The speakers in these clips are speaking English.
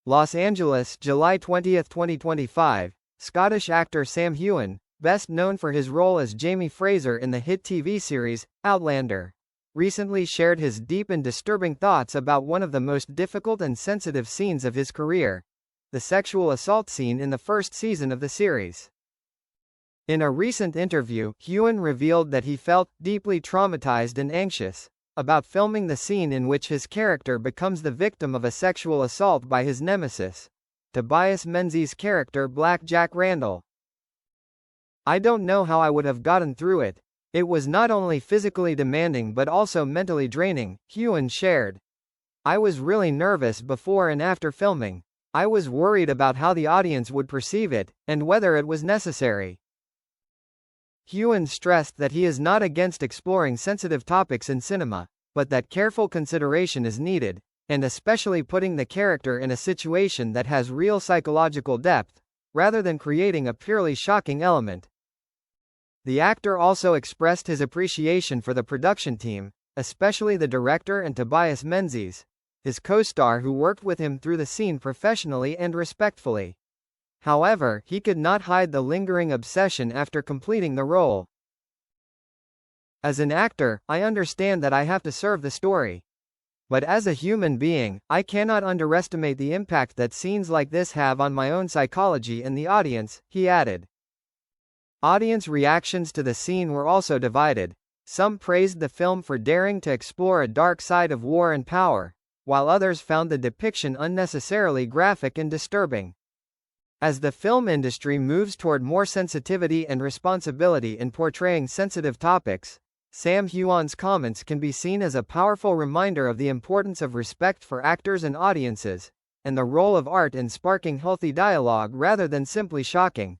Los Angeles, July 20, 2025. Scottish actor Sam Heughan, best known for his role as Jamie Fraser in the hit TV series, Outlander, recently shared his deep and disturbing thoughts about one of the most difficult and sensitive scenes of his career, the sexual assault scene in the first season of the series. In a recent interview, Heughan revealed that he felt deeply traumatized and anxious about filming the scene in which his character becomes the victim of a sexual assault by his nemesis, Tobias Menzies' character Black Jack Randall. "I don't know how I would have gotten through it. It was not only physically demanding but also mentally draining," Heughan shared. "I was really nervous before and after filming. I was worried about how the audience would perceive it, and whether it was necessary." Heughan stressed that he is not against exploring sensitive topics in cinema, but that careful consideration is needed, and especially putting the character in a situation that has real psychological depth, rather than creating a purely shocking element. The actor also expressed his appreciation for the production team, especially the director and Tobias Menzies, his co-star who worked with him through the scene professionally and respectfully. However, he could not hide the lingering obsession after completing the role. "As an actor, I understand that I have to serve the story. But as a human being, I cannot underestimate the impact that scenes like this have on my own psychology and the audience," he added. Audience reactions to the scene were also divided. Some praised the film for daring to explore a dark side of war and power, while others found the depiction unnecessarily graphic and disturbing. As the film industry moves toward more sensitivity and responsibility in portraying sensitive topics, Sam Heughan's comments can be seen as a powerful reminder of the importance of respect for actors and audiences, and the role of art in sparking healthy dialogue rather than simply shocking.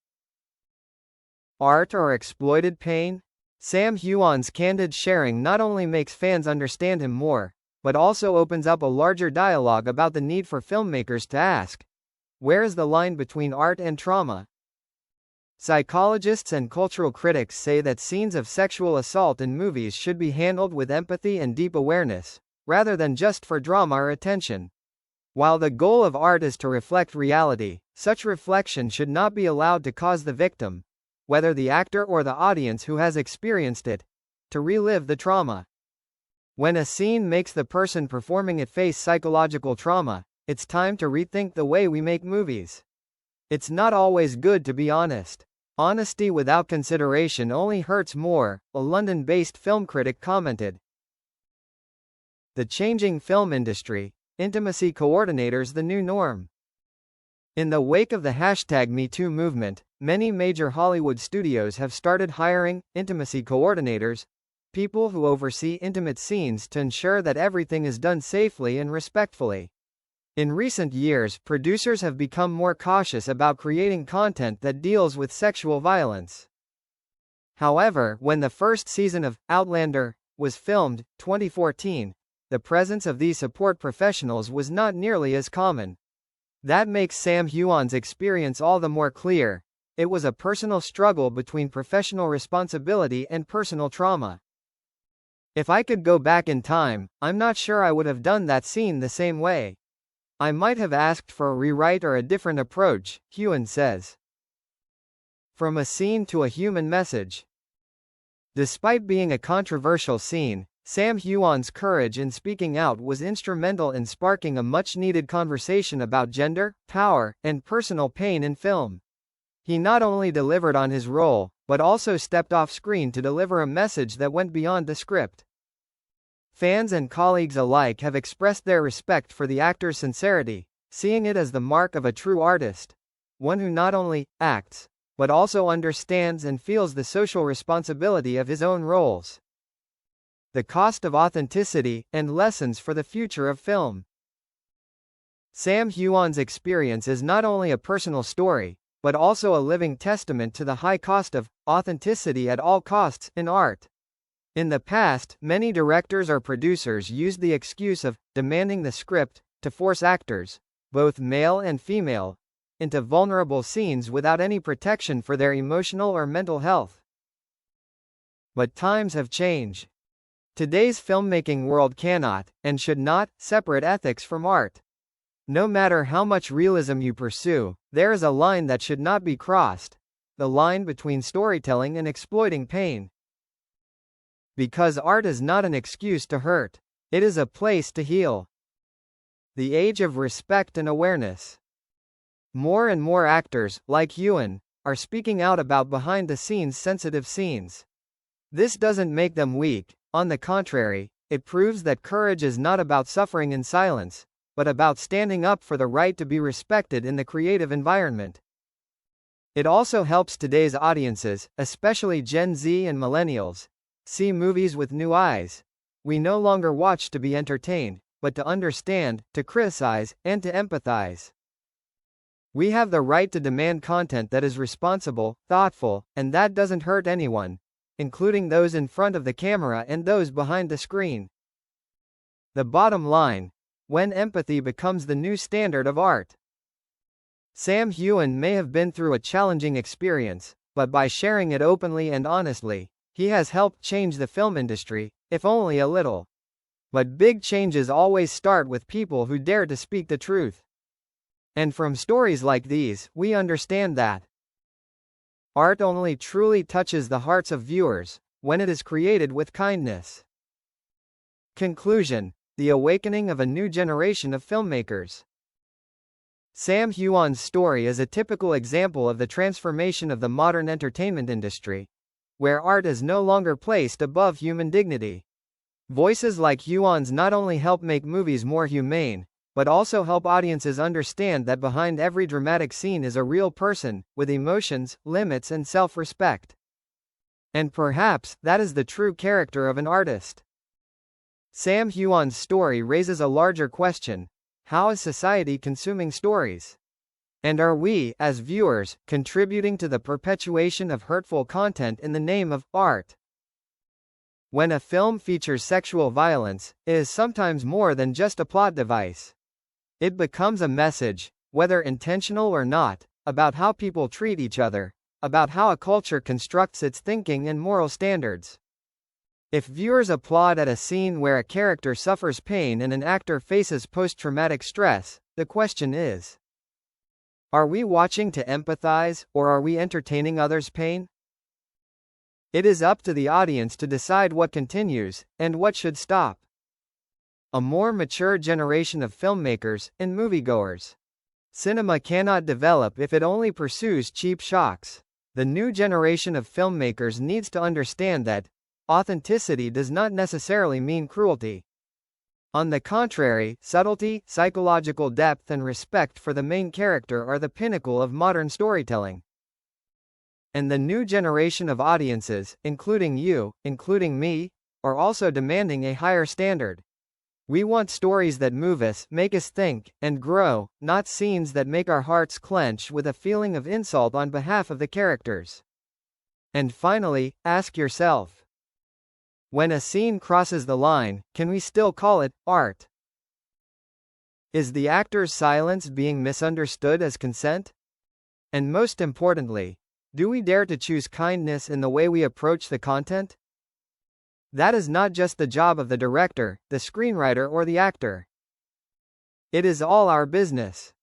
Art or exploited pain? Sam Heughan's candid sharing not only makes fans understand him more, but also opens up a larger dialogue about the need for filmmakers to ask, where is the line between art and trauma? Psychologists and cultural critics say that scenes of sexual assault in movies should be handled with empathy and deep awareness, rather than just for drama or attention. While the goal of art is to reflect reality, such reflection should not be allowed to cause the victim, whether the actor or the audience who has experienced it, to relive the trauma. When a scene makes the person performing it face psychological trauma, it's time to rethink the way we make movies. It's not always good to be honest. Honesty without consideration only hurts more, a London-based film critic commented. The changing film industry, intimacy coordinators the new norm. In the wake of the #MeToo movement, many major Hollywood studios have started hiring intimacy coordinators, people who oversee intimate scenes to ensure that everything is done safely and respectfully. In recent years, producers have become more cautious about creating content that deals with sexual violence. However, when the first season of Outlander was filmed, 2014, the presence of these support professionals was not nearly as common. That makes Sam Heughan's experience all the more clear. It was a personal struggle between professional responsibility and personal trauma. "If I could go back in time, I'm not sure I would have done that scene the same way. I might have asked for a rewrite or a different approach," Heughan says. From a scene to a human message. Despite being a controversial scene, Sam Heughan's courage in speaking out was instrumental in sparking a much-needed conversation about gender, power, and personal pain in film. He not only delivered on his role, but also stepped off screen to deliver a message that went beyond the script. Fans and colleagues alike have expressed their respect for the actor's sincerity, seeing it as the mark of a true artist, one who not only acts, but also understands and feels the social responsibility of his own roles. The cost of authenticity, and lessons for the future of film. Sam Heughan's experience is not only a personal story, but also a living testament to the high cost of authenticity at all costs in art. In the past, many directors or producers used the excuse of demanding the script to force actors, both male and female, into vulnerable scenes without any protection for their emotional or mental health. But times have changed. Today's filmmaking world cannot, and should not, separate ethics from art. No matter how much realism you pursue, there is a line that should not be crossed. The line between storytelling and exploiting pain. Because art is not an excuse to hurt. It is a place to heal. The age of respect and awareness. More and more actors, like Heughan, are speaking out about behind-the-scenes sensitive scenes. This doesn't make them weak. On the contrary, it proves that courage is not about suffering in silence, but about standing up for the right to be respected in the creative environment. It also helps today's audiences, especially Gen Z and millennials, see movies with new eyes. We no longer watch to be entertained, but to understand, to criticize, and to empathize. We have the right to demand content that is responsible, thoughtful, and that doesn't hurt anyone, including those in front of the camera and those behind the screen. The bottom line: when empathy becomes the new standard of art. Sam Heughan may have been through a challenging experience, but by sharing it openly and honestly, he has helped change the film industry, if only a little. But big changes always start with people who dare to speak the truth. And from stories like these, we understand that art only truly touches the hearts of viewers when it is created with kindness. Conclusion: the awakening of a new generation of filmmakers. Sam Heughan's story is a typical example of the transformation of the modern entertainment industry, where art is no longer placed above human dignity. Voices like Heughan's not only help make movies more humane, but also help audiences understand that behind every dramatic scene is a real person, with emotions, limits and self-respect. And perhaps, that is the true character of an artist. Sam Heughan's story raises a larger question: how is society consuming stories? And are we, as viewers, contributing to the perpetuation of hurtful content in the name of art? When a film features sexual violence, it is sometimes more than just a plot device. It becomes a message, whether intentional or not, about how people treat each other, about how a culture constructs its thinking and moral standards. If viewers applaud at a scene where a character suffers pain and an actor faces post-traumatic stress, the question is: are we watching to empathize, or are we entertaining others' pain? It is up to the audience to decide what continues, and what should stop. A more mature generation of filmmakers, and moviegoers. Cinema cannot develop if it only pursues cheap shocks. The new generation of filmmakers needs to understand that authenticity does not necessarily mean cruelty. On the contrary, subtlety, psychological depth and respect for the main character are the pinnacle of modern storytelling. And the new generation of audiences, including you, including me, are also demanding a higher standard. We want stories that move us, make us think, and grow, not scenes that make our hearts clench with a feeling of insult on behalf of the characters. And finally, ask yourself: when a scene crosses the line, can we still call it art? Is the actor's silence being misunderstood as consent? And most importantly, do we dare to choose kindness in the way we approach the content? That is not just the job of the director, the screenwriter or the actor. It is all our business.